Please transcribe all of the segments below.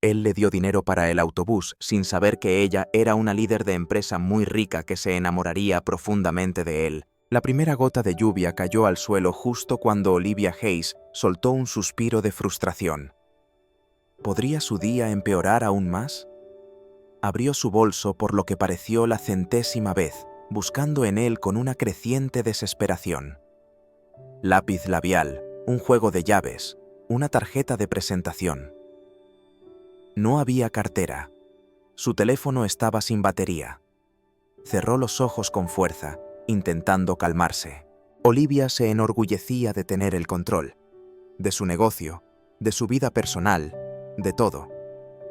Él le dio dinero para el autobús sin saber que ella era una líder de empresa muy rica que se enamoraría profundamente de él. La primera gota de lluvia cayó al suelo justo cuando Olivia Hayes soltó un suspiro de frustración. ¿Podría su día empeorar aún más? Abrió su bolso por lo que pareció la centésima vez, buscando en él con una creciente desesperación. Lápiz labial, un juego de llaves, una tarjeta de presentación. No había cartera. Su teléfono estaba sin batería. Cerró los ojos con fuerza, intentando calmarse. Olivia se enorgullecía de tener el control, de su negocio, de su vida personal, de todo.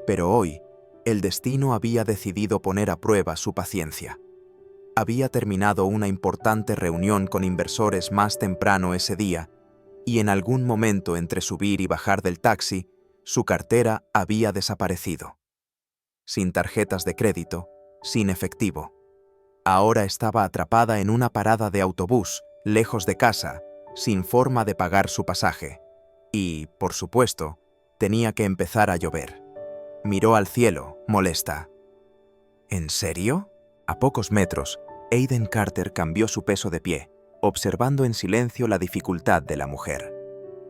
Pero hoy, el destino había decidido poner a prueba su paciencia. Había terminado una importante reunión con inversores más temprano ese día, y en algún momento entre subir y bajar del taxi, su cartera había desaparecido. Sin tarjetas de crédito, sin efectivo. Ahora estaba atrapada en una parada de autobús, lejos de casa, sin forma de pagar su pasaje. Y, por supuesto, tenía que empezar a llover. Miró al cielo, molesta. ¿En serio? A pocos metros, Aiden Carter cambió su peso de pie, observando en silencio la dificultad de la mujer.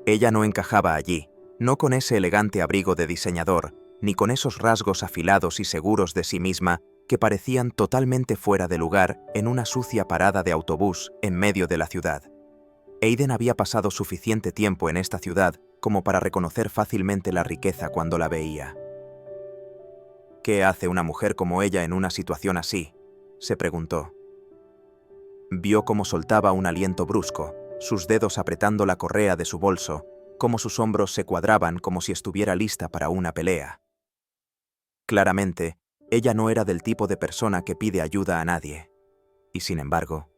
Ella no encajaba allí, no con ese elegante abrigo de diseñador, ni con esos rasgos afilados y seguros de sí misma que parecían totalmente fuera de lugar en una sucia parada de autobús en medio de la ciudad. Aiden había pasado suficiente tiempo en esta ciudad como para reconocer fácilmente la riqueza cuando la veía. ¿Qué hace una mujer como ella en una situación así?, se preguntó. Vio cómo soltaba un aliento brusco, sus dedos apretando la correa de su bolso, cómo sus hombros se cuadraban como si estuviera lista para una pelea. Claramente, ella no era del tipo de persona que pide ayuda a nadie. Y sin embargo,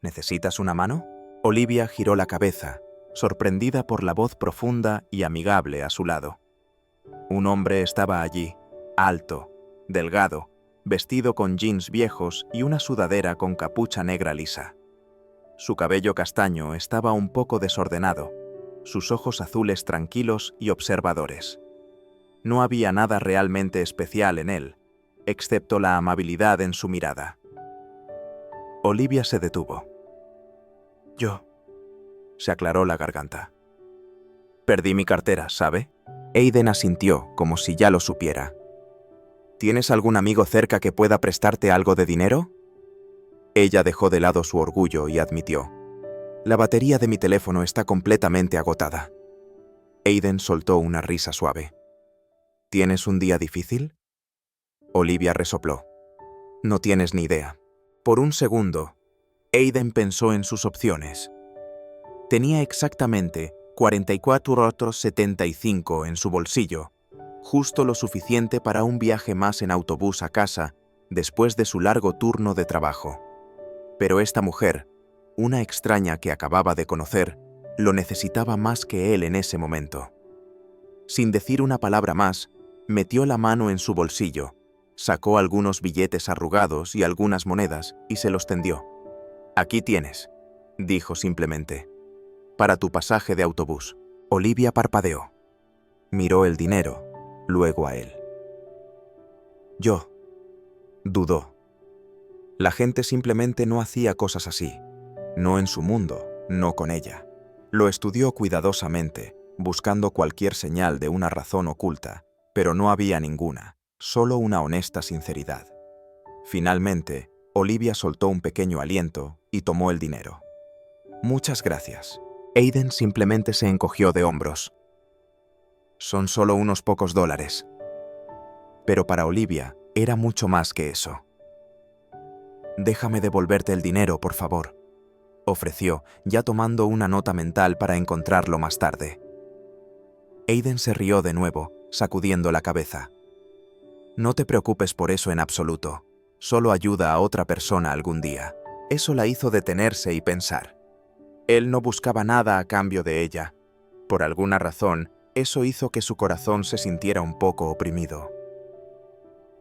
¿necesitas una mano? Olivia giró la cabeza, sorprendida por la voz profunda y amigable a su lado. Un hombre estaba allí, alto, delgado, vestido con jeans viejos y una sudadera con capucha negra lisa. Su cabello castaño estaba un poco desordenado, sus ojos azules tranquilos y observadores. No había nada realmente especial en él, excepto la amabilidad en su mirada. Olivia se detuvo. Yo. Se aclaró la garganta. Perdí mi cartera, ¿sabe? Aiden asintió, como si ya lo supiera. ¿Tienes algún amigo cerca que pueda prestarte algo de dinero? Ella dejó de lado su orgullo y admitió. La batería de mi teléfono está completamente agotada. Aiden soltó una risa suave. ¿Tienes un día difícil? Olivia resopló. No tienes ni idea. Por un segundo, Aiden pensó en sus opciones. Tenía exactamente 44,75 en su bolsillo, justo lo suficiente para un viaje más en autobús a casa después de su largo turno de trabajo. Pero esta mujer, una extraña que acababa de conocer, lo necesitaba más que él en ese momento. Sin decir una palabra más, metió la mano en su bolsillo, sacó algunos billetes arrugados y algunas monedas y se los tendió. Aquí tienes, dijo simplemente. Para tu pasaje de autobús. Olivia parpadeó. Miró el dinero, luego a él. Yo. Dudó. La gente simplemente no hacía cosas así. No en su mundo, no con ella. Lo estudió cuidadosamente, buscando cualquier señal de una razón oculta, pero no había ninguna, solo una honesta sinceridad. Finalmente, Olivia soltó un pequeño aliento y tomó el dinero. Muchas gracias. Aiden simplemente se encogió de hombros. Son solo unos pocos dólares. Pero para Olivia era mucho más que eso. Déjame devolverte el dinero, por favor, ofreció, ya tomando una nota mental para encontrarlo más tarde. Aiden se rió de nuevo, sacudiendo la cabeza. No te preocupes por eso en absoluto. Solo ayuda a otra persona algún día. Eso la hizo detenerse y pensar. Él no buscaba nada a cambio de ella. Por alguna razón, eso hizo que su corazón se sintiera un poco oprimido.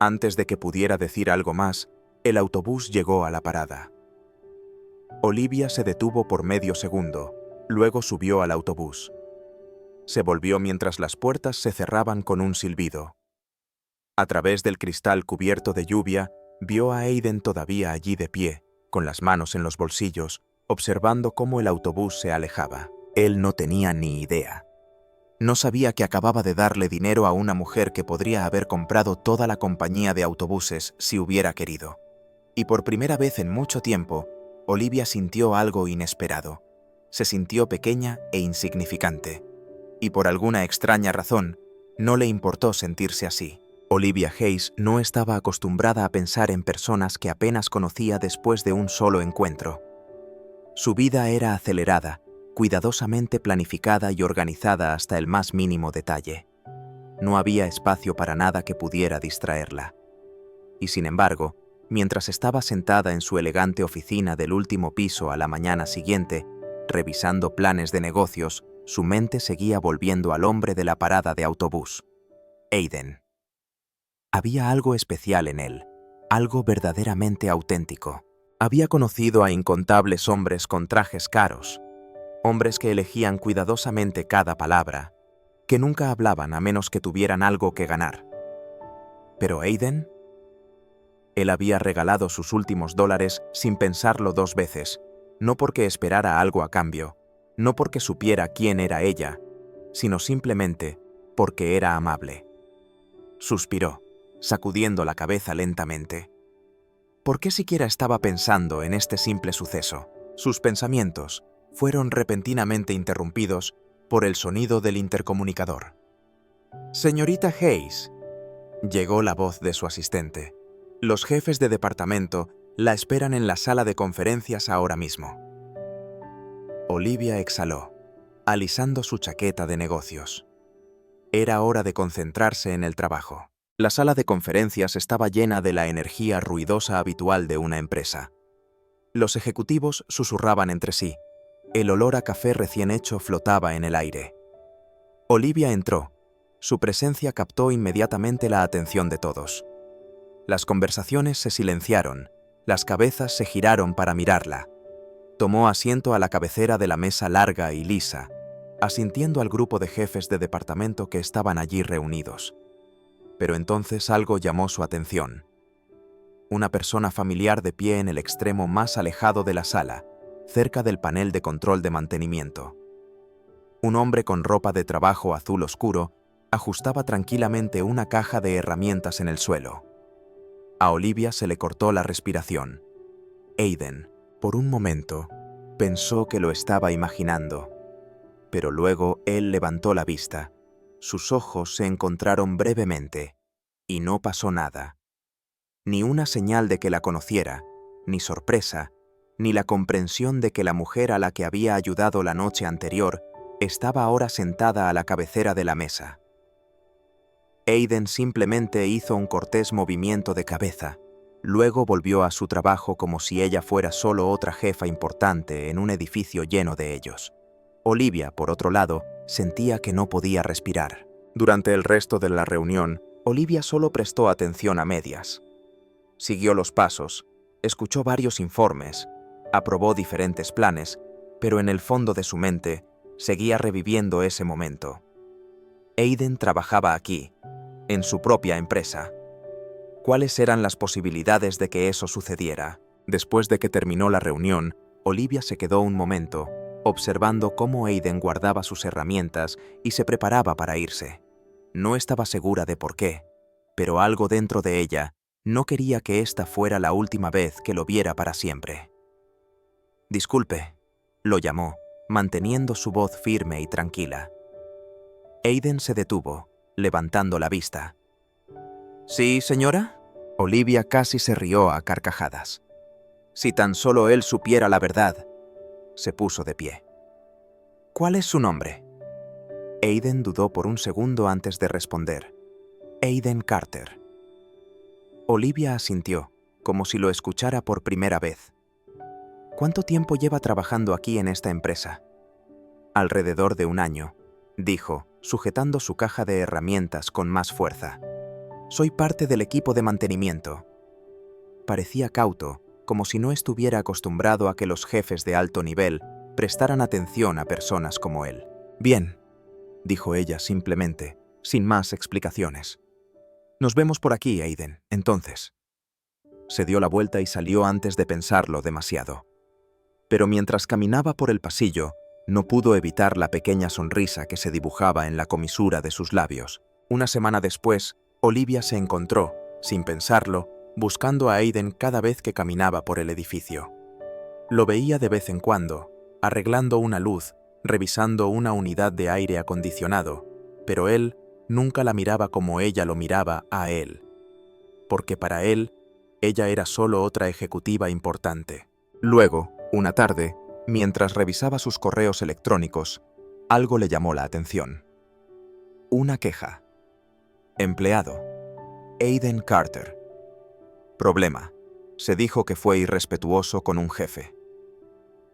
Antes de que pudiera decir algo más, el autobús llegó a la parada. Olivia se detuvo por medio segundo, luego subió al autobús. Se volvió mientras las puertas se cerraban con un silbido. A través del cristal cubierto de lluvia, vio a Aiden todavía allí de pie, con las manos en los bolsillos, observando cómo el autobús se alejaba. Él no tenía ni idea. No sabía que acababa de darle dinero a una mujer que podría haber comprado toda la compañía de autobuses si hubiera querido. Y por primera vez en mucho tiempo, Olivia sintió algo inesperado. Se sintió pequeña e insignificante. Y por alguna extraña razón, no le importó sentirse así. Olivia Hayes no estaba acostumbrada a pensar en personas que apenas conocía después de un solo encuentro. Su vida era acelerada, cuidadosamente planificada y organizada hasta el más mínimo detalle. No había espacio para nada que pudiera distraerla. Y sin embargo, mientras estaba sentada en su elegante oficina del último piso a la mañana siguiente, revisando planes de negocios, su mente seguía volviendo al hombre de la parada de autobús, Aiden. Había algo especial en él, algo verdaderamente auténtico. Había conocido a incontables hombres con trajes caros, hombres que elegían cuidadosamente cada palabra, que nunca hablaban a menos que tuvieran algo que ganar. Pero Aiden, él había regalado sus últimos $, sin pensarlo 2 veces, no porque esperara algo a cambio, no porque supiera quién era ella, sino simplemente porque era amable. Suspiró, sacudiendo la cabeza lentamente. ¿Por qué siquiera estaba pensando en este simple suceso? Sus pensamientos fueron repentinamente interrumpidos por el sonido del intercomunicador. «Señorita Hayes», llegó la voz de su asistente. «Los jefes de departamento la esperan en la sala de conferencias ahora mismo». Olivia exhaló, alisando su chaqueta de negocios. Era hora de concentrarse en el trabajo. La sala de conferencias estaba llena de la energía ruidosa habitual de una empresa. Los ejecutivos susurraban entre sí. El olor a café recién hecho flotaba en el aire. Olivia entró. Su presencia captó inmediatamente la atención de todos. Las conversaciones se silenciaron, las cabezas se giraron para mirarla. Tomó asiento a la cabecera de la mesa larga y lisa, asintiendo al grupo de jefes de departamento que estaban allí reunidos. Pero entonces algo llamó su atención. Una persona familiar de pie en el extremo más alejado de la sala, cerca del panel de control de mantenimiento. Un hombre con ropa de trabajo azul oscuro ajustaba tranquilamente una caja de herramientas en el suelo. A Olivia se le cortó la respiración. Aiden, por un momento, pensó que lo estaba imaginando. Pero luego él levantó la vista. Sus ojos se encontraron brevemente, y no pasó nada. Ni una señal de que la conociera, ni sorpresa, ni la comprensión de que la mujer a la que había ayudado la noche anterior estaba ahora sentada a la cabecera de la mesa. Aiden simplemente hizo un cortés movimiento de cabeza. Luego volvió a su trabajo como si ella fuera solo otra jefa importante en un edificio lleno de ellos. Olivia, por otro lado, sentía que no podía respirar. Durante el resto de la reunión, Olivia solo prestó atención a medias. Siguió los pasos, escuchó varios informes, aprobó diferentes planes, pero en el fondo de su mente seguía reviviendo ese momento. Aiden trabajaba aquí, en su propia empresa. ¿Cuáles eran las posibilidades de que eso sucediera? Después de que terminó la reunión, Olivia se quedó un momento, observando cómo Aiden guardaba sus herramientas y se preparaba para irse. No estaba segura de por qué, pero algo dentro de ella no quería que esta fuera la última vez que lo viera para siempre. «Disculpe», lo llamó, manteniendo su voz firme y tranquila. Aiden se detuvo, levantando la vista. «¿Sí, señora?» Olivia casi se rió a carcajadas. Si tan solo él supiera la verdad. Se puso de pie. «¿Cuál es su nombre?» Aiden dudó por un segundo antes de responder. «Aiden Carter». Olivia asintió, como si lo escuchara por primera vez. «¿Cuánto tiempo lleva trabajando aquí en esta empresa?» «Alrededor de 1 año», dijo, sujetando su caja de herramientas con más fuerza. «Soy parte del equipo de mantenimiento». Parecía cauto, como si no estuviera acostumbrado a que los jefes de alto nivel prestaran atención a personas como él. «Bien», dijo ella simplemente, sin más explicaciones. Nos vemos por aquí, Aiden, entonces. Se dio la vuelta y salió antes de pensarlo demasiado. Pero mientras caminaba por el pasillo, no pudo evitar la pequeña sonrisa que se dibujaba en la comisura de sus labios. Una semana después, Olivia se encontró, sin pensarlo, buscando a Aiden cada vez que caminaba por el edificio. Lo veía de vez en cuando, arreglando una luz, revisando una unidad de aire acondicionado, pero él nunca la miraba como ella lo miraba a él. Porque para él, ella era solo otra ejecutiva importante. Luego, una tarde, mientras revisaba sus correos electrónicos, algo le llamó la atención. Una queja. Empleado. Aiden Carter. Problema. Se dijo que fue irrespetuoso con un jefe.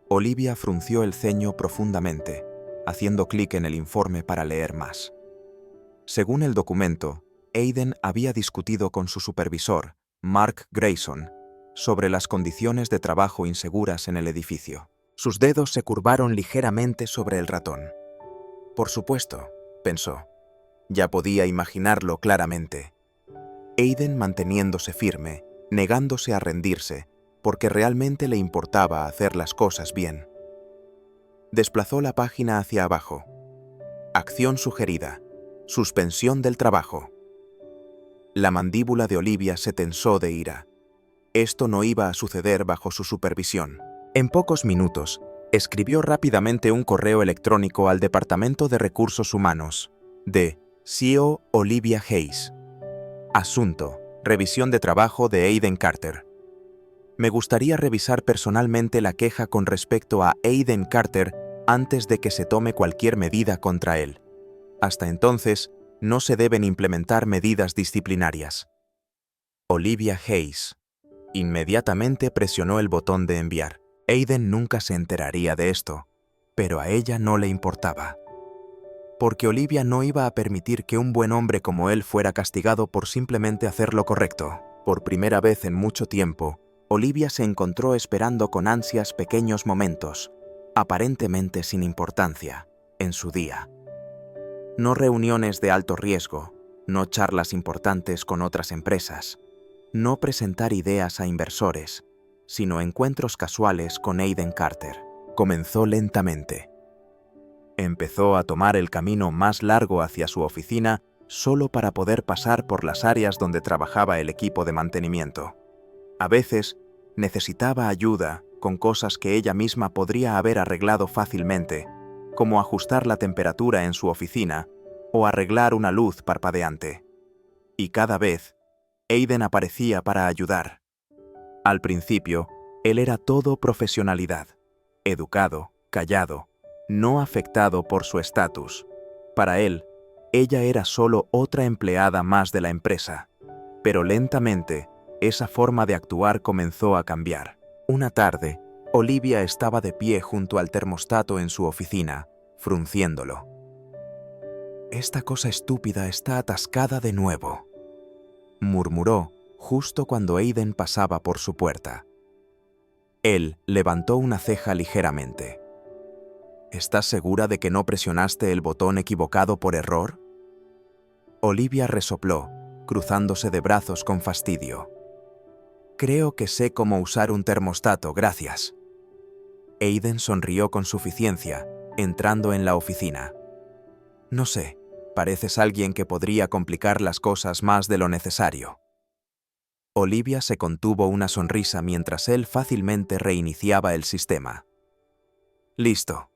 Olivia frunció el ceño profundamente, haciendo clic en el informe para leer más. Según el documento, Aiden había discutido con su supervisor, Mark Grayson, sobre las condiciones de trabajo inseguras en el edificio. Sus dedos se curvaron ligeramente sobre el ratón. Por supuesto, pensó. Ya podía imaginarlo claramente. Aiden manteniéndose firme, negándose a rendirse, porque realmente le importaba hacer las cosas bien. Desplazó la página hacia abajo. Acción sugerida. Suspensión del trabajo. La mandíbula de Olivia se tensó de ira. Esto no iba a suceder bajo su supervisión. En pocos minutos, escribió rápidamente un correo electrónico al Departamento de Recursos Humanos, de CEO Olivia Hayes. Asunto: revisión de trabajo de Aiden Carter. Me gustaría revisar personalmente la queja con respecto a Aiden Carter antes de que se tome cualquier medida contra él. Hasta entonces, no se deben implementar medidas disciplinarias. Olivia Hayes. Inmediatamente presionó el botón de enviar. Aiden nunca se enteraría de esto, pero a ella no le importaba. Porque Olivia no iba a permitir que un buen hombre como él fuera castigado por simplemente hacer lo correcto. Por primera vez en mucho tiempo, Olivia se encontró esperando con ansias pequeños momentos, aparentemente sin importancia, en su día. No reuniones de alto riesgo, no charlas importantes con otras empresas, no presentar ideas a inversores, sino encuentros casuales con Aiden Carter. Comenzó lentamente. Empezó a tomar el camino más largo hacia su oficina solo para poder pasar por las áreas donde trabajaba el equipo de mantenimiento. A veces, necesitaba ayuda con cosas que ella misma podría haber arreglado fácilmente, como ajustar la temperatura en su oficina o arreglar una luz parpadeante. Y cada vez, Aiden aparecía para ayudar. Al principio, él era todo profesionalidad, educado, callado, no afectado por su estatus. Para él, ella era solo otra empleada más de la empresa. Pero lentamente, esa forma de actuar comenzó a cambiar. Una tarde, Olivia estaba de pie junto al termostato en su oficina, frunciéndolo. «Esta cosa estúpida está atascada de nuevo», murmuró justo cuando Aiden pasaba por su puerta. Él levantó una ceja ligeramente. «¿Estás segura de que no presionaste el botón equivocado por error?» Olivia resopló, cruzándose de brazos con fastidio. «Creo que sé cómo usar un termostato, gracias». Aiden sonrió con suficiencia, entrando en la oficina. «No sé, pareces alguien que podría complicar las cosas más de lo necesario». Olivia se contuvo una sonrisa mientras él fácilmente reiniciaba el sistema. «Listo»,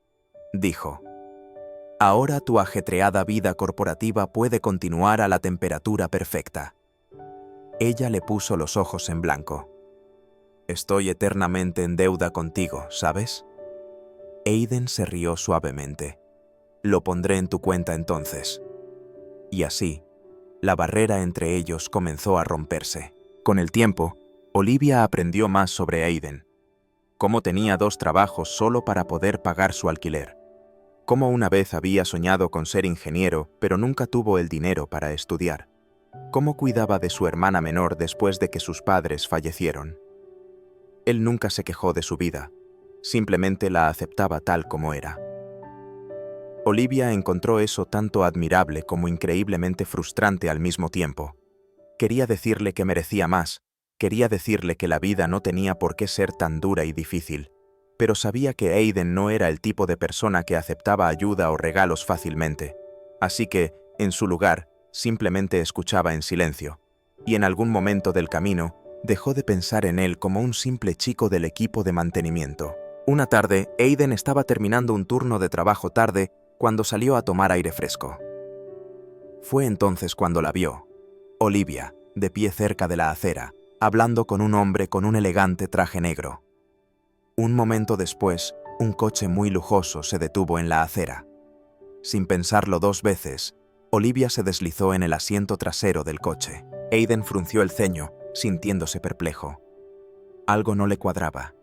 dijo. «Ahora tu ajetreada vida corporativa puede continuar a la temperatura perfecta». Ella le puso los ojos en blanco. «Estoy eternamente en deuda contigo, ¿sabes?» Aiden se rió suavemente. «Lo pondré en tu cuenta entonces». Y así, la barrera entre ellos comenzó a romperse. Con el tiempo, Olivia aprendió más sobre Aiden. Cómo tenía 2 trabajos solo para poder pagar su alquiler. Cómo una vez había soñado con ser ingeniero, pero nunca tuvo el dinero para estudiar. Cómo cuidaba de su hermana menor después de que sus padres fallecieron. Él nunca se quejó de su vida, simplemente la aceptaba tal como era. Olivia encontró eso tanto admirable como increíblemente frustrante al mismo tiempo. Quería decirle que merecía más, quería decirle que la vida no tenía por qué ser tan dura y difícil, pero sabía que Aiden no era el tipo de persona que aceptaba ayuda o regalos fácilmente. Así que, en su lugar, simplemente escuchaba en silencio, y en algún momento del camino, dejó de pensar en él como un simple chico del equipo de mantenimiento. Una tarde, Aiden estaba terminando un turno de trabajo tarde cuando salió a tomar aire fresco. Fue entonces cuando la vio, Olivia, de pie cerca de la acera, hablando con un hombre con un elegante traje negro. Un momento después, un coche muy lujoso se detuvo en la acera. Sin pensarlo dos veces, Olivia se deslizó en el asiento trasero del coche. Aiden frunció el ceño, sintiéndose perplejo. Algo no le cuadraba.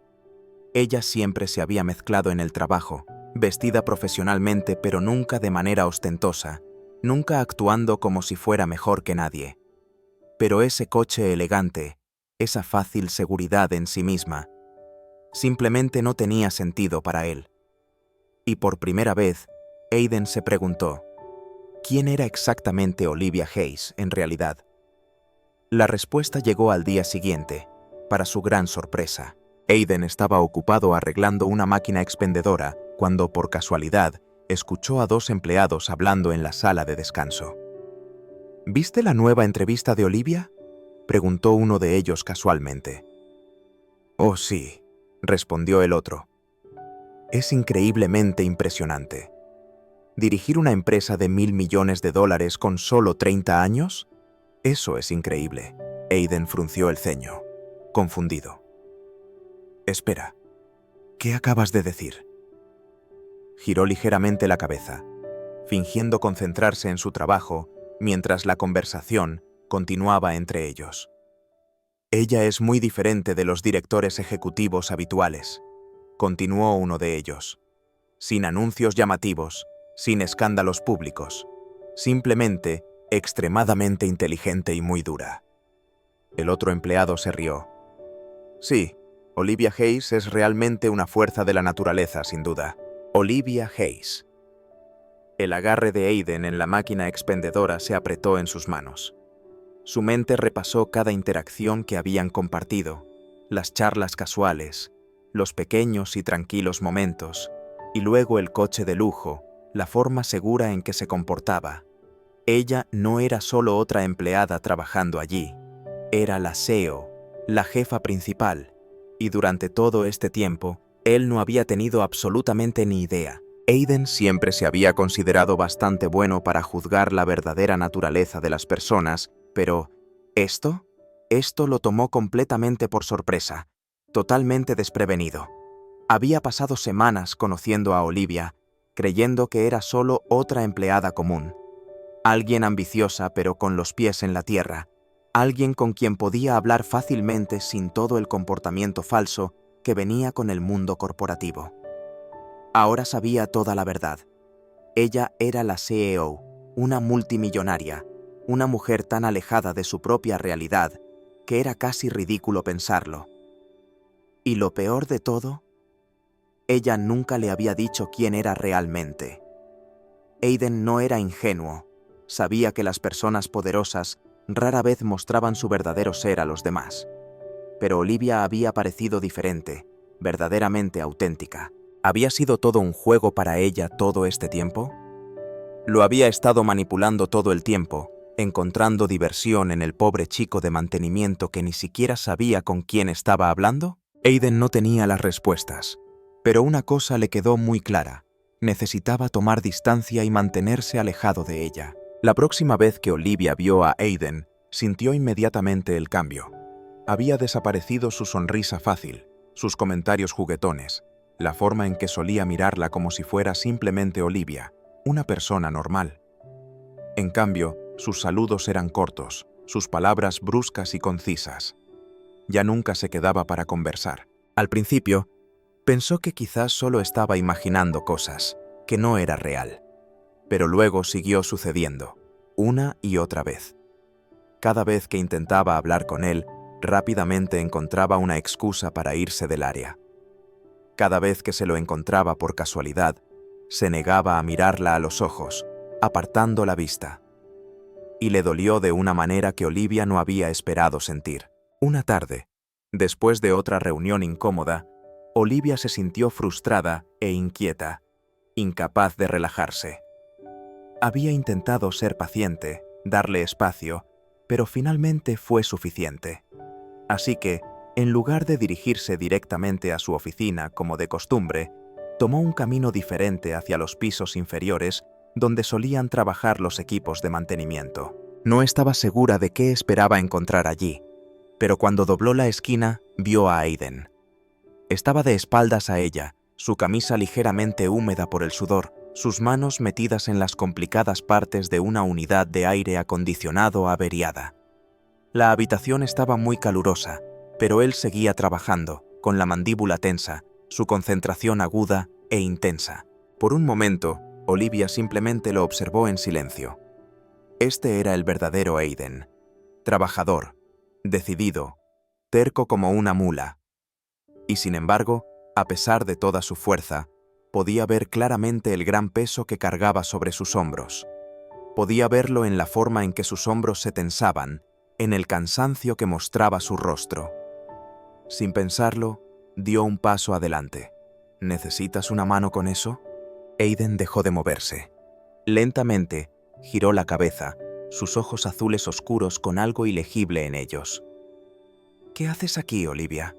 Ella siempre se había mezclado en el trabajo, vestida profesionalmente pero nunca de manera ostentosa, nunca actuando como si fuera mejor que nadie. Pero ese coche elegante, esa fácil seguridad en sí misma, simplemente no tenía sentido para él. Y por primera vez, Aiden se preguntó, ¿quién era exactamente Olivia Hayes en realidad? La respuesta llegó al día siguiente, para su gran sorpresa. Aiden estaba ocupado arreglando una máquina expendedora cuando, por casualidad, escuchó a dos empleados hablando en la sala de descanso. ¿Viste la nueva entrevista de Olivia?, preguntó uno de ellos casualmente. Oh, sí, respondió el otro. Es increíblemente impresionante. ¿Dirigir una empresa de $1.000 millones con solo 30 años? Eso es increíble. Aiden frunció el ceño, confundido. Espera, ¿qué acabas de decir? Giró ligeramente la cabeza, fingiendo concentrarse en su trabajo mientras la conversación continuaba entre ellos. Ella es muy diferente de los directores ejecutivos habituales, continuó uno de ellos. Sin anuncios llamativos, sin escándalos públicos, simplemente extremadamente inteligente y muy dura. El otro empleado se rió. Sí, Olivia Hayes es realmente una fuerza de la naturaleza, sin duda. Olivia Hayes. El agarre de Aiden en la máquina expendedora se apretó en sus manos. Su mente repasó cada interacción que habían compartido, las charlas casuales, los pequeños y tranquilos momentos, y luego el coche de lujo, la forma segura en que se comportaba. Ella no era solo otra empleada trabajando allí, era la CEO, la jefa principal, y durante todo este tiempo, él no había tenido absolutamente ni idea. Aiden siempre se había considerado bastante bueno para juzgar la verdadera naturaleza de las personas, pero esto lo tomó completamente por sorpresa, totalmente desprevenido. Había pasado semanas conociendo a Olivia, creyendo que era solo otra empleada común. Alguien ambiciosa pero con los pies en la tierra, alguien con quien podía hablar fácilmente sin todo el comportamiento falso que venía con el mundo corporativo. Ahora sabía toda la verdad. Ella era la CEO, una multimillonaria, una mujer tan alejada de su propia realidad que era casi ridículo pensarlo. Y lo peor de todo, ella nunca le había dicho quién era realmente. Aiden no era ingenuo, sabía que las personas poderosas rara vez mostraban su verdadero ser a los demás. Pero Olivia había parecido diferente, verdaderamente auténtica. ¿Había sido todo un juego para ella todo este tiempo? ¿Lo había estado manipulando todo el tiempo, encontrando diversión en el pobre chico de mantenimiento que ni siquiera sabía con quién estaba hablando? Aiden no tenía las respuestas, pero una cosa le quedó muy clara: necesitaba tomar distancia y mantenerse alejado de ella. La próxima vez que Olivia vio a Aiden, sintió inmediatamente el cambio. Había desaparecido su sonrisa fácil, sus comentarios juguetones, la forma en que solía mirarla como si fuera simplemente Olivia, una persona normal. En cambio, sus saludos eran cortos, sus palabras bruscas y concisas. Ya nunca se quedaba para conversar. Al principio, pensó que quizás solo estaba imaginando cosas, que no era real. Pero luego siguió sucediendo, una y otra vez. Cada vez que intentaba hablar con él, rápidamente encontraba una excusa para irse del área. Cada vez que se lo encontraba por casualidad, Se negaba a mirarla a los ojos, apartando la vista. Y le dolió de una manera que Olivia no había esperado sentir. Una tarde, después de otra reunión incómoda, Olivia se sintió frustrada e inquieta, incapaz de relajarse. Había intentado ser paciente, darle espacio, pero finalmente fue suficiente. Así que, en lugar de dirigirse directamente a su oficina como de costumbre, tomó un camino diferente hacia los pisos inferiores donde solían trabajar los equipos de mantenimiento. No estaba segura de qué esperaba encontrar allí, pero cuando dobló la esquina, vio a Aiden. Estaba de espaldas a ella, su camisa ligeramente húmeda por el sudor, sus manos metidas en las complicadas partes de una unidad de aire acondicionado averiada. La habitación estaba muy calurosa, pero él seguía trabajando, con la mandíbula tensa, su concentración aguda e intensa. Por un momento, Olivia simplemente lo observó en silencio. Este era el verdadero Aiden. Trabajador, decidido, terco como una mula. Y sin embargo, a pesar de toda su fuerza, podía ver claramente el gran peso que cargaba sobre sus hombros. Podía verlo en la forma en que sus hombros se tensaban, en el cansancio que mostraba su rostro. Sin pensarlo, dio un paso adelante. ¿Necesitas una mano con eso? Aiden dejó de moverse. Lentamente, giró la cabeza, sus ojos azules oscuros con algo ilegible en ellos. ¿Qué haces aquí, Olivia?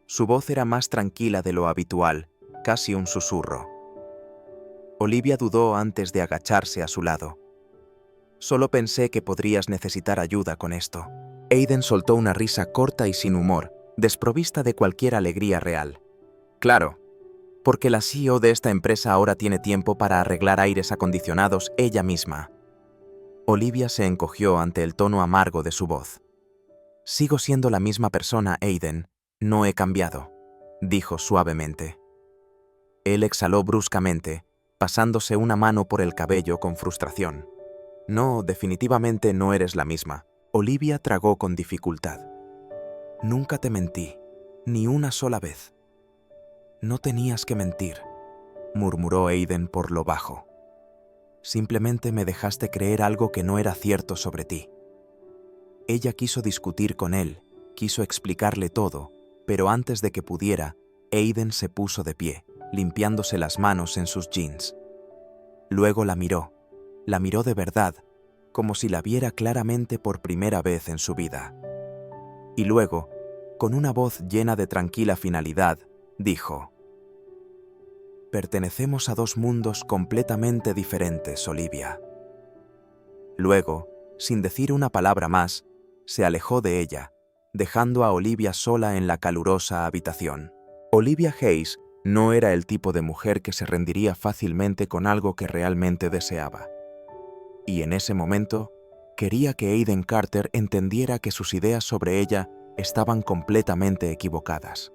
Su voz era más tranquila de lo habitual, casi un susurro. Olivia dudó antes de agacharse a su lado. Solo pensé que podrías necesitar ayuda con esto. Aiden soltó una risa corta y sin humor, desprovista de cualquier alegría real. Claro, porque la CEO de esta empresa ahora tiene tiempo para arreglar aires acondicionados ella misma. Olivia se encogió ante el tono amargo de su voz. Sigo siendo la misma persona, Aiden. No he cambiado, dijo suavemente. Él exhaló bruscamente, pasándose una mano por el cabello con frustración. No, definitivamente no eres la misma. Olivia tragó con dificultad. Nunca te mentí, ni una sola vez. No tenías que mentir, murmuró Aiden por lo bajo. Simplemente me dejaste creer algo que no era cierto sobre ti. Ella quiso discutir con él, quiso explicarle todo, pero antes de que pudiera, Aiden se puso de pie, limpiándose las manos en sus jeans. Luego la miró de verdad, como si la viera claramente por primera vez en su vida. Y luego, con una voz llena de tranquila finalidad, dijo: Pertenecemos a dos mundos completamente diferentes, Olivia. Luego, sin decir una palabra más, se alejó de ella, dejando a Olivia sola en la calurosa habitación. Olivia Hayes no era el tipo de mujer que se rendiría fácilmente con algo que realmente deseaba. Y en ese momento, quería que Aiden Carter entendiera que sus ideas sobre ella estaban completamente equivocadas.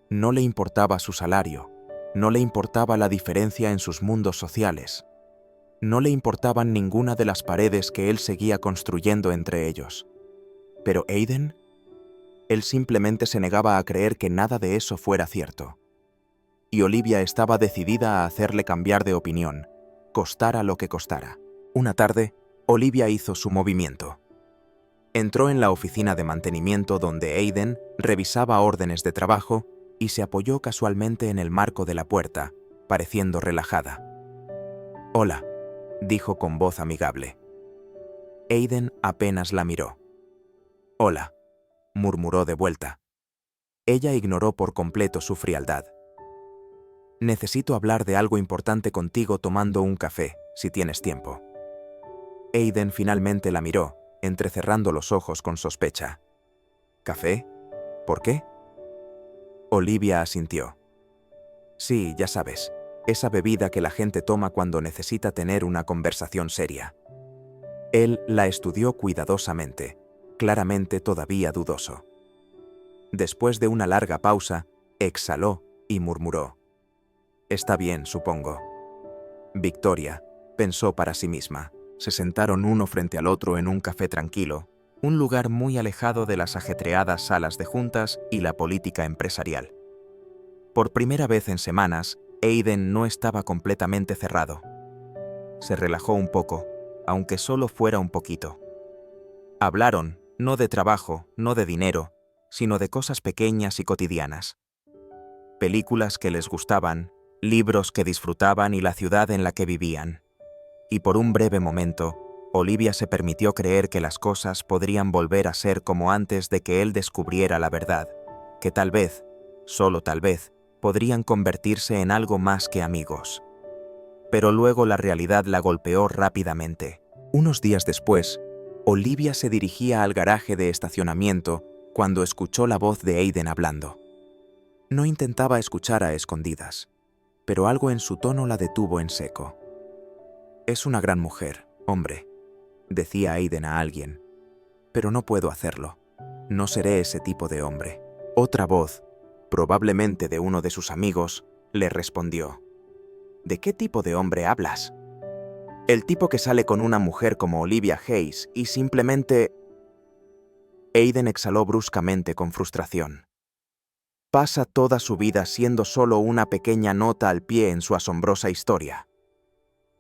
No le importaba su salario, no le importaba la diferencia en sus mundos sociales, no le importaban ninguna de las paredes que él seguía construyendo entre ellos. Pero Aiden, él simplemente se negaba a creer que nada de eso fuera cierto. Y Olivia estaba decidida a hacerle cambiar de opinión, costara lo que costara. Una tarde, Olivia hizo su movimiento. Entró en la oficina de mantenimiento donde Aiden revisaba órdenes de trabajo y se apoyó casualmente en el marco de la puerta, pareciendo relajada. «Hola», dijo con voz amigable. Aiden apenas la miró. «Hola», murmuró de vuelta. Ella ignoró por completo su frialdad. «Necesito hablar de algo importante contigo tomando un café, si tienes tiempo». Aiden finalmente la miró, entrecerrando los ojos con sospecha. «¿Café? ¿Por qué?» Olivia asintió. «Sí, ya sabes, esa bebida que la gente toma cuando necesita tener una conversación seria». Él la estudió cuidadosamente, claramente todavía dudoso. Después de una larga pausa, exhaló y murmuró: «Está bien, supongo». Victoria, pensó para sí misma. Se sentaron uno frente al otro en un café tranquilo, un lugar muy alejado de las ajetreadas salas de juntas y la política empresarial. Por primera vez en semanas, Aiden no estaba completamente cerrado. Se relajó un poco, aunque solo fuera un poquito. Hablaron, no de trabajo, no de dinero, sino de cosas pequeñas y cotidianas. Películas que les gustaban, libros que disfrutaban y la ciudad en la que vivían. Y por un breve momento, Olivia se permitió creer que las cosas podrían volver a ser como antes de que él descubriera la verdad, que tal vez, solo tal vez, podrían convertirse en algo más que amigos. Pero luego la realidad la golpeó rápidamente. Unos días después, Olivia se dirigía al garaje de estacionamiento cuando escuchó la voz de Aiden hablando. No intentaba escuchar a escondidas, pero algo en su tono la detuvo en seco. «Es una gran mujer, hombre», decía Aiden a alguien, «pero no puedo hacerlo. No seré ese tipo de hombre». Otra voz, probablemente de uno de sus amigos, le respondió: «¿De qué tipo de hombre hablas?» «El tipo que sale con una mujer como Olivia Hayes y simplemente...». Aiden exhaló bruscamente con frustración. Pasa toda su vida siendo solo una pequeña nota al pie en su asombrosa historia.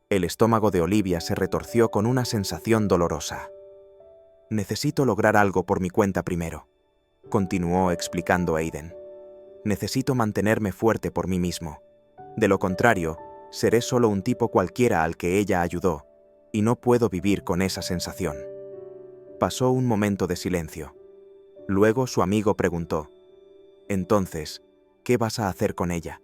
El estómago de Olivia se retorció con una sensación dolorosa. «Necesito lograr algo por mi cuenta primero», continuó explicando Aiden. «Necesito mantenerme fuerte por mí mismo. De lo contrario, seré solo un tipo cualquiera al que ella ayudó, y no puedo vivir con esa sensación». Pasó un momento de silencio. Luego su amigo preguntó: «Entonces, ¿qué vas a hacer con ella?».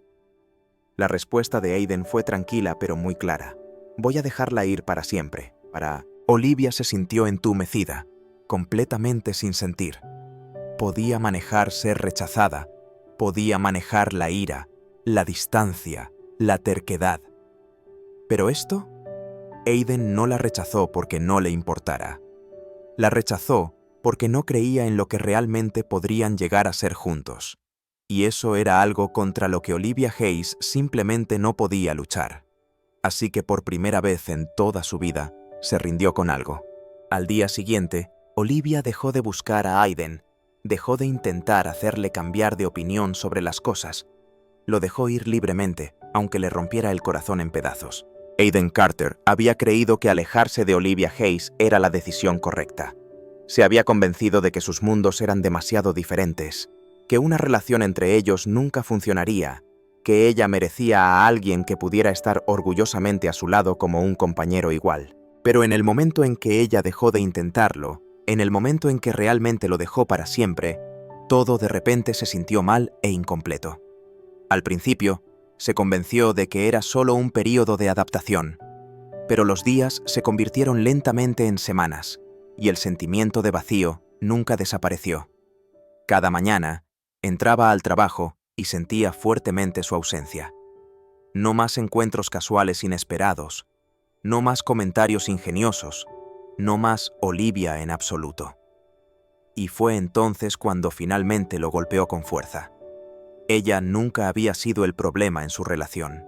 La respuesta de Aiden fue tranquila pero muy clara: «Voy a dejarla ir para siempre, para...». Olivia se sintió entumecida, completamente sin sentir. Podía manejar ser rechazada, podía manejar la ira, la distancia, la terquedad. Pero esto, Aiden no la rechazó porque no le importara. La rechazó porque no creía en lo que realmente podrían llegar a ser juntos. Y eso era algo contra lo que Olivia Hayes simplemente no podía luchar. Así que por primera vez en toda su vida, se rindió con algo. Al día siguiente, Olivia dejó de buscar a Aiden, dejó de intentar hacerle cambiar de opinión sobre las cosas. Lo dejó ir libremente, aunque le rompiera el corazón en pedazos. Aiden Carter había creído que alejarse de Olivia Hayes era la decisión correcta. Se había convencido de que sus mundos eran demasiado diferentes, que una relación entre ellos nunca funcionaría, que ella merecía a alguien que pudiera estar orgullosamente a su lado como un compañero igual. Pero en el momento en que ella dejó de intentarlo, en el momento en que realmente lo dejó para siempre, todo de repente se sintió mal e incompleto. Al principio, se convenció de que era solo un período de adaptación, pero los días se convirtieron lentamente en semanas, y el sentimiento de vacío nunca desapareció. Cada mañana, entraba al trabajo y sentía fuertemente su ausencia. No más encuentros casuales inesperados, no más comentarios ingeniosos, no más Olivia en absoluto. Y fue entonces cuando finalmente lo golpeó con fuerza. Ella nunca había sido el problema en su relación.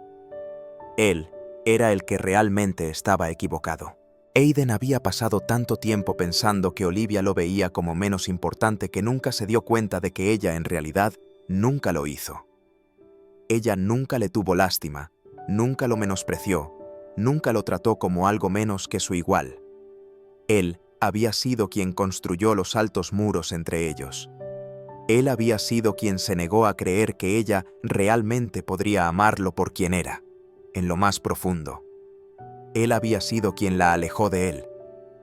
Él era el que realmente estaba equivocado. Aiden había pasado tanto tiempo pensando que Olivia lo veía como menos importante que nunca se dio cuenta de que ella en realidad nunca lo hizo. Ella nunca le tuvo lástima, nunca lo menospreció, nunca lo trató como algo menos que su igual. Él había sido quien construyó los altos muros entre ellos. Él había sido quien se negó a creer que ella realmente podría amarlo por quien era, en lo más profundo. Él había sido quien la alejó de él,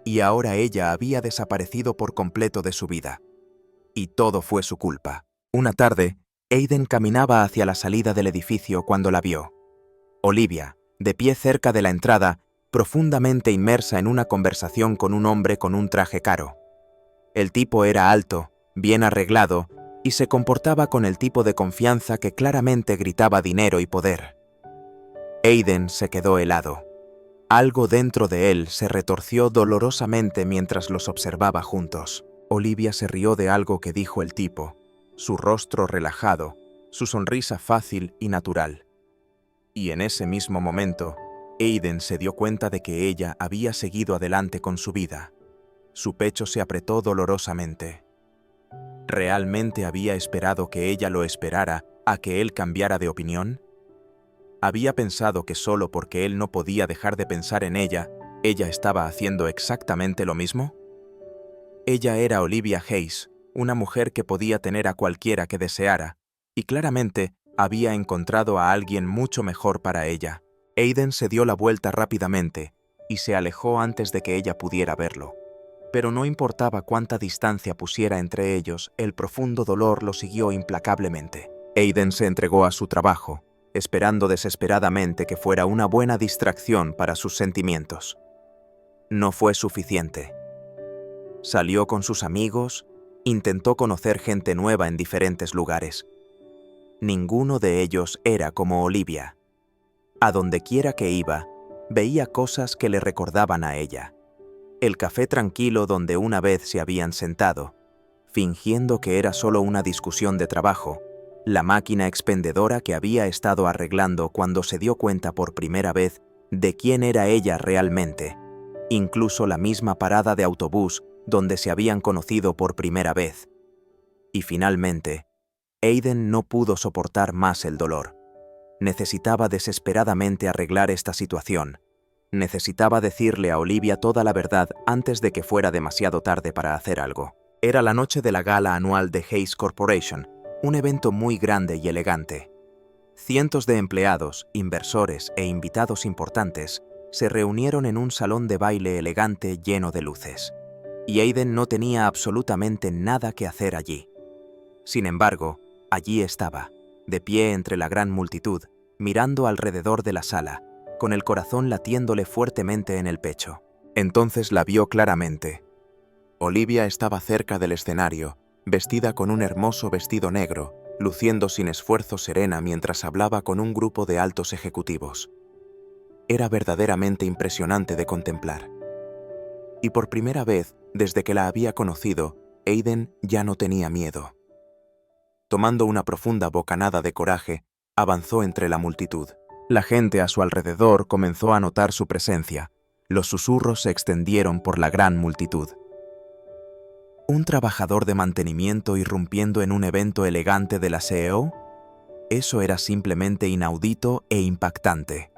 y ahora ella había desaparecido por completo de su vida. Y todo fue su culpa. Una tarde, Aiden caminaba hacia la salida del edificio cuando la vio. Olivia, de pie cerca de la entrada, profundamente inmersa en una conversación con un hombre con un traje caro. El tipo era alto, bien arreglado, y se comportaba con el tipo de confianza que claramente gritaba dinero y poder. Aiden se quedó helado. Algo dentro de él se retorció dolorosamente mientras los observaba juntos. Olivia se rió de algo que dijo el tipo, su rostro relajado, su sonrisa fácil y natural. Y en ese mismo momento, Aiden se dio cuenta de que ella había seguido adelante con su vida. Su pecho se apretó dolorosamente. ¿Realmente había esperado que ella lo esperara a que él cambiara de opinión? ¿Había pensado que solo porque él no podía dejar de pensar en ella, ella estaba haciendo exactamente lo mismo? Ella era Olivia Hayes, una mujer que podía tener a cualquiera que deseara, y claramente había encontrado a alguien mucho mejor para ella. Aiden se dio la vuelta rápidamente y se alejó antes de que ella pudiera verlo. Pero no importaba cuánta distancia pusiera entre ellos, el profundo dolor lo siguió implacablemente. Aiden se entregó a su trabajo, esperando desesperadamente que fuera una buena distracción para sus sentimientos. No fue suficiente. Salió con sus amigos, intentó conocer gente nueva en diferentes lugares. Ninguno de ellos era como Olivia. A donde quiera que iba, veía cosas que le recordaban a ella. El café tranquilo donde una vez se habían sentado, fingiendo que era solo una discusión de trabajo, la máquina expendedora que había estado arreglando cuando se dio cuenta por primera vez de quién era ella realmente, incluso la misma parada de autobús donde se habían conocido por primera vez. Y finalmente, Aiden no pudo soportar más el dolor. Necesitaba desesperadamente arreglar esta situación. Necesitaba decirle a Olivia toda la verdad antes de que fuera demasiado tarde para hacer algo. Era la noche de la gala anual de Hayes Corporation, un evento muy grande y elegante. Cientos de empleados, inversores e invitados importantes se reunieron en un salón de baile elegante lleno de luces. Y Aiden no tenía absolutamente nada que hacer allí. Sin embargo, allí estaba, de pie entre la gran multitud, mirando alrededor de la sala, con el corazón latiéndole fuertemente en el pecho. Entonces la vio claramente. Olivia estaba cerca del escenario, vestida con un hermoso vestido negro, luciendo sin esfuerzo serena mientras hablaba con un grupo de altos ejecutivos. Era verdaderamente impresionante de contemplar. Y por primera vez, desde que la había conocido, Aiden ya no tenía miedo. Tomando una profunda bocanada de coraje, avanzó entre la multitud. La gente a su alrededor comenzó a notar su presencia. Los susurros se extendieron por la gran multitud. ¿Un trabajador de mantenimiento irrumpiendo en un evento elegante de la CEO? Eso era simplemente inaudito e impactante.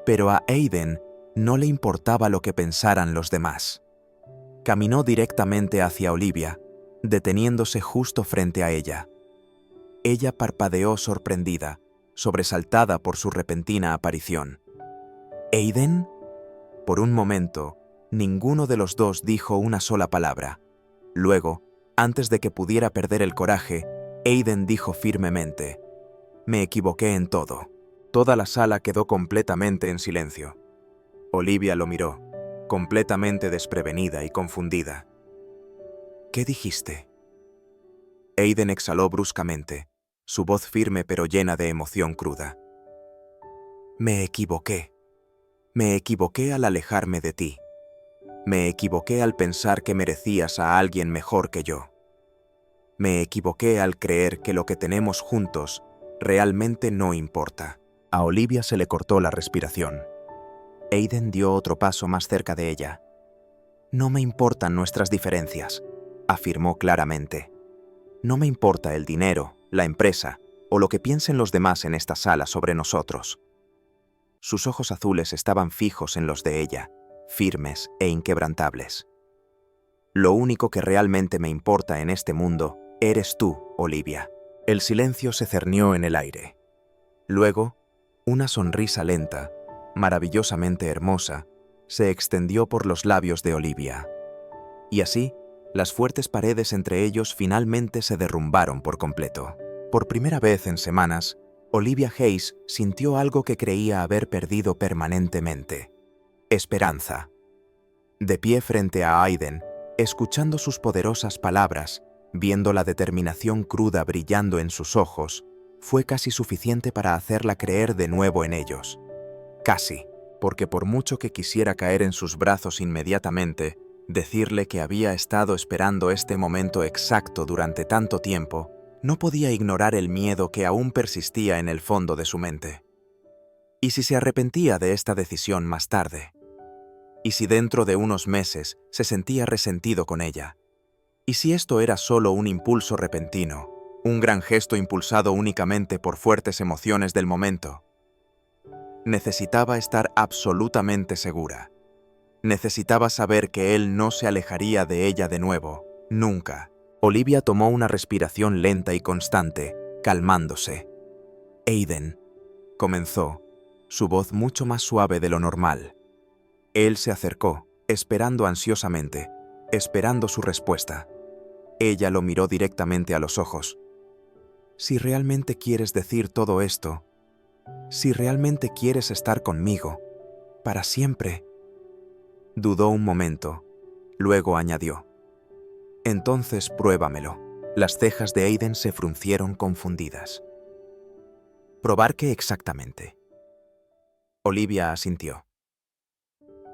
Pero a Aiden no le importaba lo que pensaran los demás. Caminó directamente hacia Olivia, deteniéndose justo frente a ella. Ella parpadeó sorprendida, sobresaltada por su repentina aparición. ¿Aiden? Por un momento, ninguno de los dos dijo una sola palabra. Luego, antes de que pudiera perder el coraje, Aiden dijo firmemente: «Me equivoqué en todo». Toda la sala quedó completamente en silencio. Olivia lo miró, completamente desprevenida y confundida. «¿Qué dijiste?». Aiden exhaló bruscamente, su voz firme pero llena de emoción cruda. «Me equivoqué. Me equivoqué al alejarme de ti. Me equivoqué al pensar que merecías a alguien mejor que yo. Me equivoqué al creer que lo que tenemos juntos realmente no importa». A Olivia se le cortó la respiración. Aiden dio otro paso más cerca de ella. «No me importan nuestras diferencias», afirmó claramente. «No me importa el dinero, la empresa o lo que piensen los demás en esta sala sobre nosotros». Sus ojos azules estaban fijos en los de ella, firmes e inquebrantables. «Lo único que realmente me importa en este mundo eres tú, Olivia». El silencio se cernió en el aire. Luego, una sonrisa lenta, maravillosamente hermosa, se extendió por los labios de Olivia. Y así, las fuertes paredes entre ellos finalmente se derrumbaron por completo. Por primera vez en semanas, Olivia Hayes sintió algo que creía haber perdido permanentemente: esperanza. De pie frente a Aiden, escuchando sus poderosas palabras, viendo la determinación cruda brillando en sus ojos, fue casi suficiente para hacerla creer de nuevo en ellos. Casi, porque por mucho que quisiera caer en sus brazos inmediatamente, decirle que había estado esperando este momento exacto durante tanto tiempo, no podía ignorar el miedo que aún persistía en el fondo de su mente. ¿Y si se arrepentía de esta decisión más tarde? ¿Y si dentro de unos meses se sentía resentido con ella? ¿Y si esto era solo un impulso repentino, un gran gesto impulsado únicamente por fuertes emociones del momento? Necesitaba estar absolutamente segura. Necesitaba saber que él no se alejaría de ella de nuevo, nunca. Olivia tomó una respiración lenta y constante, calmándose. Aiden, comenzó, su voz mucho más suave de lo normal. Él se acercó, esperando ansiosamente, esperando su respuesta. Ella lo miró directamente a los ojos. Si realmente quieres decir todo esto, si realmente quieres estar conmigo, para siempre. Dudó un momento, luego añadió. Entonces pruébamelo. Las cejas de Aiden se fruncieron confundidas. ¿Probar qué exactamente? Olivia asintió.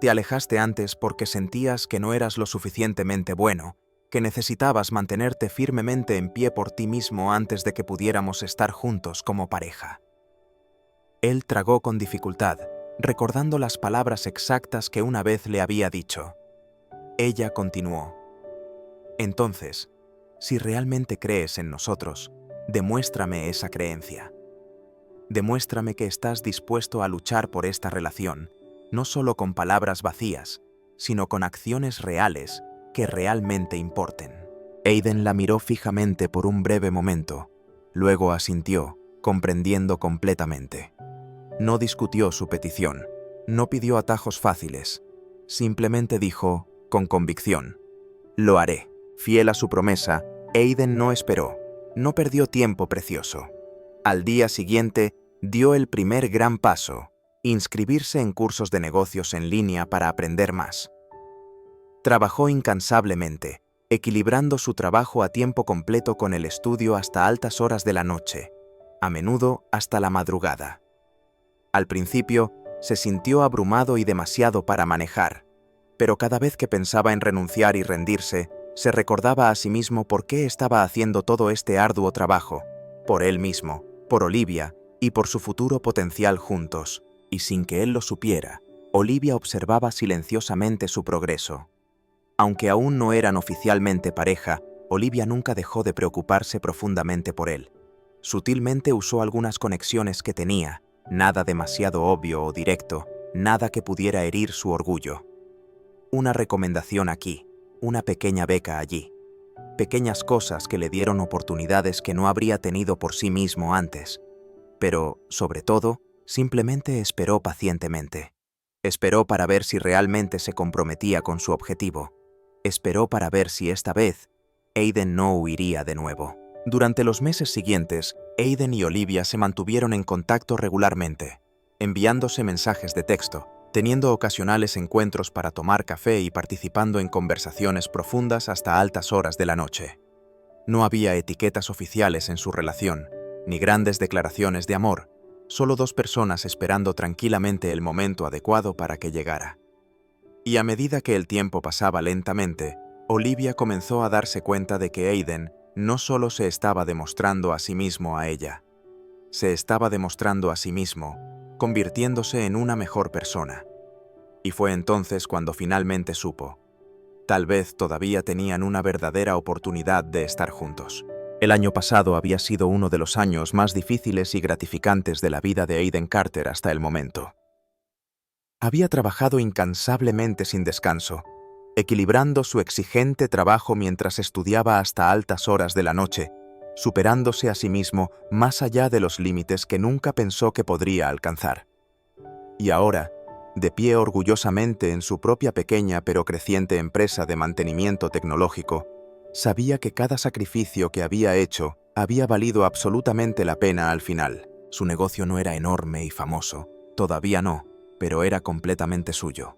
Te alejaste antes porque sentías que no eras lo suficientemente bueno, que necesitabas mantenerte firmemente en pie por ti mismo antes de que pudiéramos estar juntos como pareja. Él tragó con dificultad, recordando las palabras exactas que una vez le había dicho. Ella continuó. Entonces, si realmente crees en nosotros, demuéstrame esa creencia. Demuéstrame que estás dispuesto a luchar por esta relación, no solo con palabras vacías, sino con acciones reales que realmente importen. Aiden la miró fijamente por un breve momento, luego asintió, comprendiendo completamente. No discutió su petición, no pidió atajos fáciles, simplemente dijo, con convicción, «Lo haré». Fiel a su promesa, Aiden no esperó, no perdió tiempo precioso. Al día siguiente, dio el primer gran paso, inscribirse en cursos de negocios en línea para aprender más. Trabajó incansablemente, equilibrando su trabajo a tiempo completo con el estudio hasta altas horas de la noche, a menudo hasta la madrugada. Al principio, se sintió abrumado y demasiado para manejar, pero cada vez que pensaba en renunciar y rendirse, se recordaba a sí mismo por qué estaba haciendo todo este arduo trabajo, por él mismo, por Olivia y por su futuro potencial juntos, y sin que él lo supiera, Olivia observaba silenciosamente su progreso. Aunque aún no eran oficialmente pareja, Olivia nunca dejó de preocuparse profundamente por él. Sutilmente usó algunas conexiones que tenía, nada demasiado obvio o directo, nada que pudiera herir su orgullo. Una recomendación aquí, una pequeña beca allí. Pequeñas cosas que le dieron oportunidades que no habría tenido por sí mismo antes. Pero, sobre todo, simplemente esperó pacientemente. Esperó para ver si realmente se comprometía con su objetivo. Esperó para ver si esta vez Aiden no huiría de nuevo. Durante los meses siguientes, Aiden y Olivia se mantuvieron en contacto regularmente, enviándose mensajes de texto, teniendo ocasionales encuentros para tomar café y participando en conversaciones profundas hasta altas horas de la noche. No había etiquetas oficiales en su relación, ni grandes declaraciones de amor, solo dos personas esperando tranquilamente el momento adecuado para que llegara. Y a medida que el tiempo pasaba lentamente, Olivia comenzó a darse cuenta de que Aiden no solo se estaba demostrando a sí mismo a ella, se estaba demostrando a sí mismo, convirtiéndose en una mejor persona. Y fue entonces cuando finalmente supo. Tal vez todavía tenían una verdadera oportunidad de estar juntos. El año pasado había sido uno de los años más difíciles y gratificantes de la vida de Aiden Carter hasta el momento. Había trabajado incansablemente sin descanso, equilibrando su exigente trabajo mientras estudiaba hasta altas horas de la noche, superándose a sí mismo más allá de los límites que nunca pensó que podría alcanzar. Y ahora, de pie orgullosamente en su propia pequeña pero creciente empresa de mantenimiento tecnológico, sabía que cada sacrificio que había hecho había valido absolutamente la pena al final. Su negocio no era enorme y famoso, todavía no, pero era completamente suyo.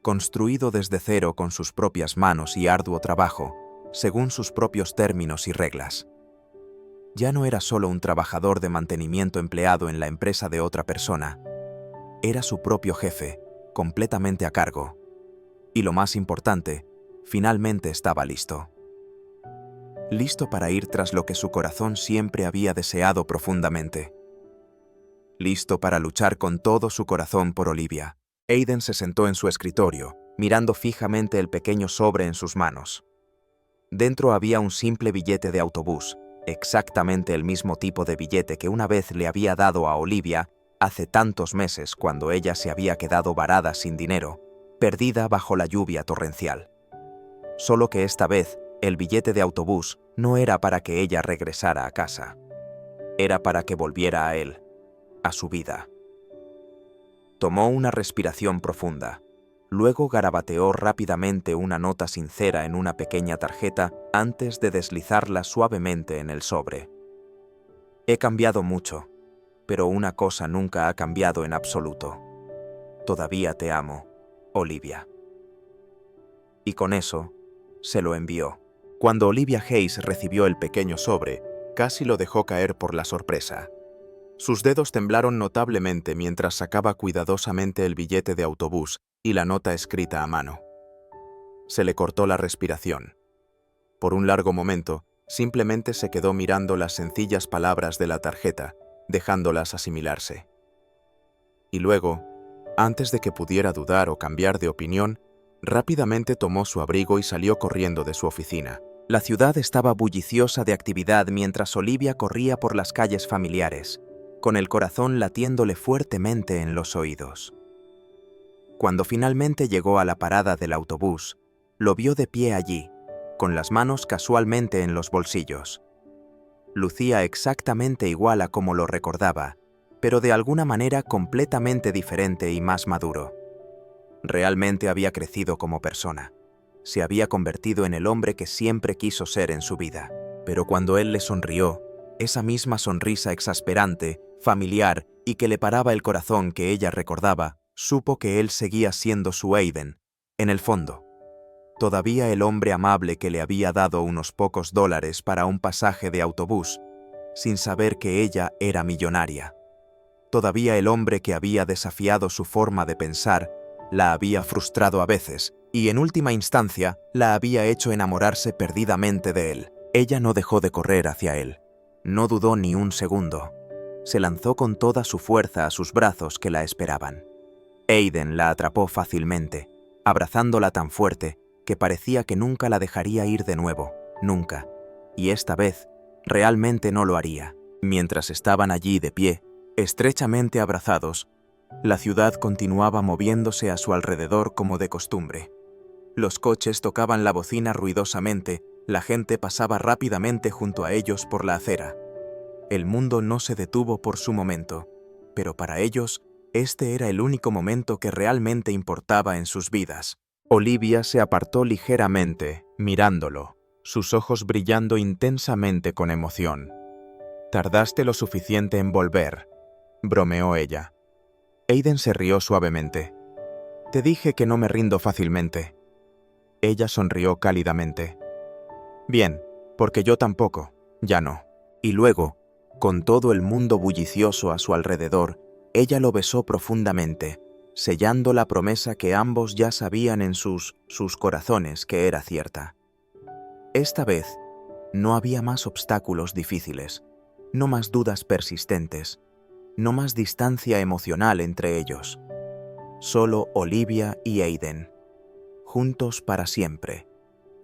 Construido desde cero con sus propias manos y arduo trabajo, según sus propios términos y reglas. Ya no era solo un trabajador de mantenimiento empleado en la empresa de otra persona, era su propio jefe, completamente a cargo. Y lo más importante, finalmente estaba listo. Listo para ir tras lo que su corazón siempre había deseado profundamente. Listo para luchar con todo su corazón por Olivia. Aiden se sentó en su escritorio, mirando fijamente el pequeño sobre en sus manos. Dentro había un simple billete de autobús, exactamente el mismo tipo de billete que una vez le había dado a Olivia hace tantos meses cuando ella se había quedado varada sin dinero, perdida bajo la lluvia torrencial. Solo que esta vez el billete de autobús no era para que ella regresara a casa. Era para que volviera a él, a su vida. Tomó una respiración profunda. Luego garabateó rápidamente una nota sincera en una pequeña tarjeta antes de deslizarla suavemente en el sobre. He cambiado mucho, pero una cosa nunca ha cambiado en absoluto. Todavía te amo, Olivia. Y con eso, se lo envió. Cuando Olivia Hayes recibió el pequeño sobre, casi lo dejó caer por la sorpresa. Sus dedos temblaron notablemente mientras sacaba cuidadosamente el billete de autobús y la nota escrita a mano. Se le cortó la respiración. Por un largo momento, simplemente se quedó mirando las sencillas palabras de la tarjeta, dejándolas asimilarse. Y luego, antes de que pudiera dudar o cambiar de opinión, rápidamente tomó su abrigo y salió corriendo de su oficina. La ciudad estaba bulliciosa de actividad mientras Olivia corría por las calles familiares, con el corazón latiéndole fuertemente en los oídos. Cuando finalmente llegó a la parada del autobús, lo vio de pie allí, con las manos casualmente en los bolsillos. Lucía exactamente igual a como lo recordaba, pero de alguna manera completamente diferente y más maduro. Realmente había crecido como persona. Se había convertido en el hombre que siempre quiso ser en su vida. Pero cuando él le sonrió, esa misma sonrisa exasperante, familiar y que le paraba el corazón que ella recordaba, supo que él seguía siendo su Aiden, en el fondo. Todavía el hombre amable que le había dado unos pocos dólares para un pasaje de autobús, sin saber que ella era millonaria. Todavía el hombre que había desafiado su forma de pensar, la había frustrado a veces, y en última instancia la había hecho enamorarse perdidamente de él. Ella no dejó de correr hacia él. No dudó ni un segundo. Se lanzó con toda su fuerza a sus brazos que la esperaban. Aiden la atrapó fácilmente, abrazándola tan fuerte que parecía que nunca la dejaría ir de nuevo, nunca. Y esta vez, realmente no lo haría. Mientras estaban allí de pie, estrechamente abrazados, la ciudad continuaba moviéndose a su alrededor como de costumbre. Los coches tocaban la bocina ruidosamente, la gente pasaba rápidamente junto a ellos por la acera. El mundo no se detuvo por su momento, pero para ellos, este era el único momento que realmente importaba en sus vidas. Olivia se apartó ligeramente, mirándolo, sus ojos brillando intensamente con emoción. «Tardaste lo suficiente en volver», bromeó ella. Aiden se rió suavemente. «Te dije que no me rindo fácilmente». Ella sonrió cálidamente. «Bien, porque yo tampoco, ya no». Y luego, con todo el mundo bullicioso a su alrededor, ella lo besó profundamente, sellando la promesa que ambos ya sabían en sus corazones que era cierta. Esta vez, no había más obstáculos difíciles, no más dudas persistentes, no más distancia emocional entre ellos. Solo Olivia y Aiden, juntos para siempre,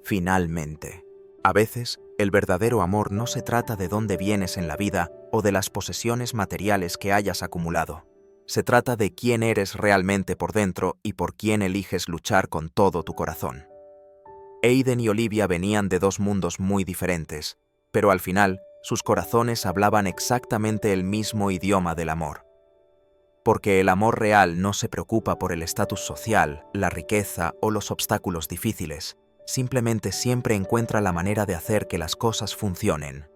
finalmente. A veces, el verdadero amor no se trata de dónde vienes en la vida o de las posesiones materiales que hayas acumulado. Se trata de quién eres realmente por dentro y por quién eliges luchar con todo tu corazón. Aiden y Olivia venían de dos mundos muy diferentes, pero al final, sus corazones hablaban exactamente el mismo idioma del amor. Porque el amor real no se preocupa por el estatus social, la riqueza o los obstáculos difíciles. Simplemente siempre encuentra la manera de hacer que las cosas funcionen.